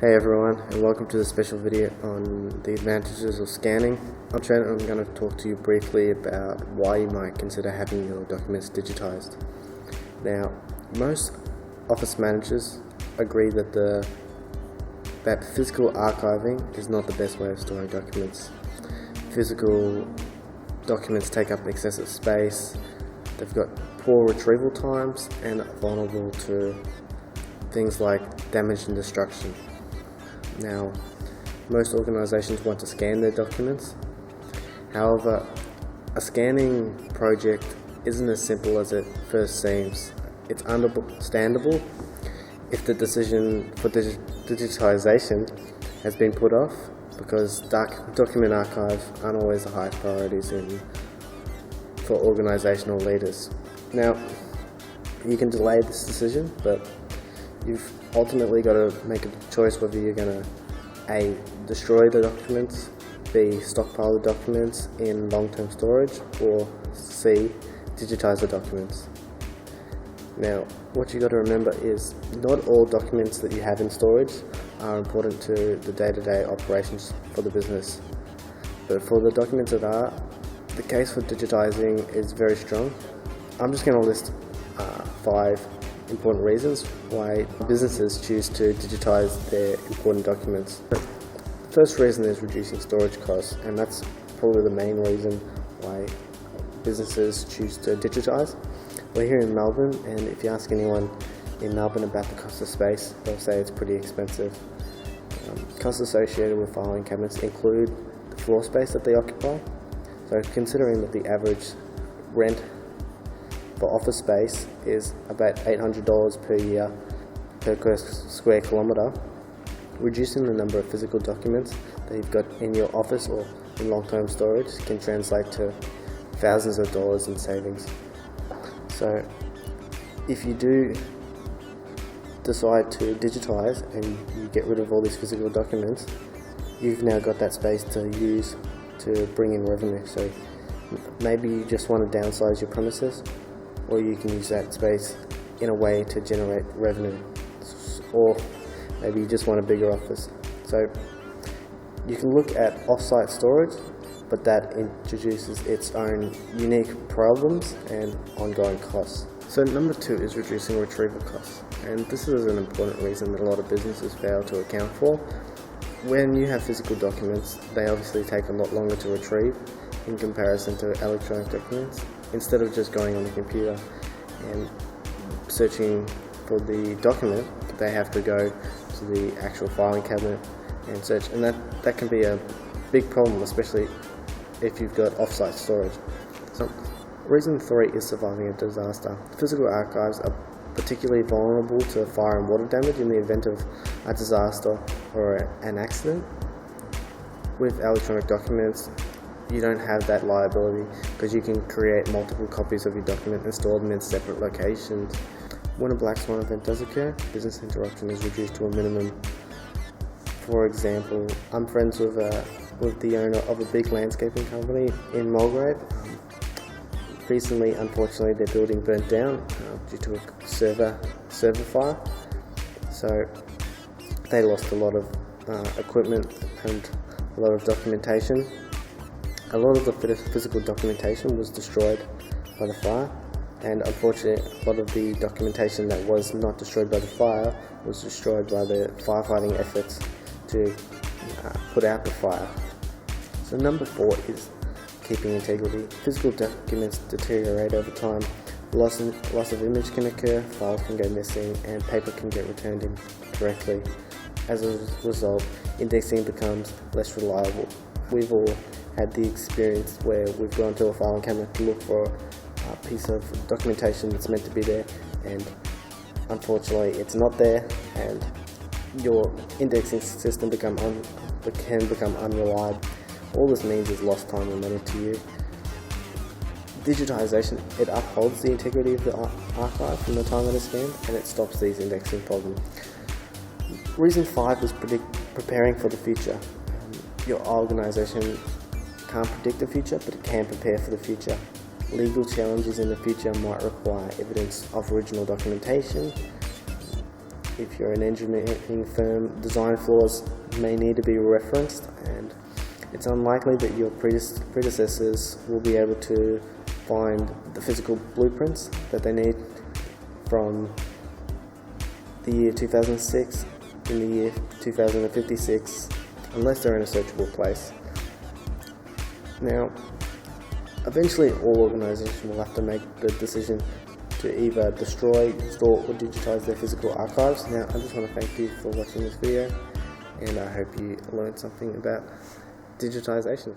Hey everyone, and welcome to the special video on the advantages of scanning. I'm Trent and I'm going to talk to you briefly about why you might consider having your documents digitized. Now, most office managers agree that physical archiving is not the best way of storing documents. Physical documents take up excessive space, they've got poor retrieval times, and are vulnerable to things like damage and destruction. Now, most organizations want to scan their documents. However, a scanning project isn't as simple as it first seems. It's understandable if the decision for digitization has been put off, because document archives aren't always the highest priorities for organizational leaders. Now, you can delay this decision, but you've ultimately got to make a choice whether you're going to A, destroy the documents, B, stockpile the documents in long-term storage, or C, digitize the documents. Now, what you've got to remember is not all documents that you have in storage are important to the day-to-day operations for the business. But for the documents that are, the case for digitizing is very strong. I'm just going to list 5 important reasons why businesses choose to digitize their important documents. The first reason is reducing storage costs, and that's probably the main reason why businesses choose to digitize. We're here in Melbourne, and if you ask anyone in Melbourne about the cost of space, they'll say it's pretty expensive. Costs associated with filing cabinets include the floor space that they occupy. So considering that the average rent for office space is about $800 per year per square kilometre, reducing the number of physical documents that you've got in your office or in long-term storage can translate to thousands of dollars in savings. So if you do decide to digitize and you get rid of all these physical documents, you've now got that space to use to bring in revenue. So maybe you just want to downsize your premises, or you can use that space in a way to generate revenue, or maybe you just want a bigger office. So you can look at off-site storage, but that introduces its own unique problems and ongoing costs. So number 2 is reducing retrieval costs, and this is an important reason that a lot of businesses fail to account for. When you have physical documents, they obviously take a lot longer to retrieve in comparison to electronic documents. Instead of just going on the computer and searching for the document, they have to go to the actual filing cabinet and search, and that can be a big problem, especially if you've got off-site storage. So reason 3 is surviving a disaster. Physical archives are particularly vulnerable to fire and water damage in the event of a disaster or an accident. With electronic documents, you don't have that liability because you can create multiple copies of your document and store them in separate locations. When a black swan event does occur, business interruption is reduced to a minimum. For example, I'm friends with the owner of a big landscaping company in Mulgrave. Recently, unfortunately, their building burnt down due to a server fire. So they lost a lot of equipment and a lot of documentation. A lot of the physical documentation was destroyed by the fire, and unfortunately a lot of the documentation that was not destroyed by the fire was destroyed by the firefighting efforts to put out the fire. So number 4 is keeping integrity. Physical documents deteriorate over time. Loss of image can occur, files can go missing, and paper can get returned incorrectly. As a result, indexing becomes less reliable. We've all had the experience where we've gone to a filing cabinet to look for a piece of documentation that's meant to be there, and unfortunately it's not there, and your indexing system can become unreliable. All this means is lost time and money to you. Digitization, it upholds the integrity of the archive from the time it is scanned, and it stops these indexing problems. Reason 5 is preparing for the future. Your organization can't predict the future, but it can prepare for the future. Legal challenges in the future might require evidence of original documentation, if you're an engineering firm, design flaws may need to be referenced, and it's unlikely that your predecessors will be able to find the physical blueprints that they need from the year 2006 in the year 2056 unless they're in a searchable place. Now, eventually all organisations will have to make the decision to either destroy, store or digitise their physical archives. Now, I just want to thank you for watching this video, and I hope you learned something about digitisation.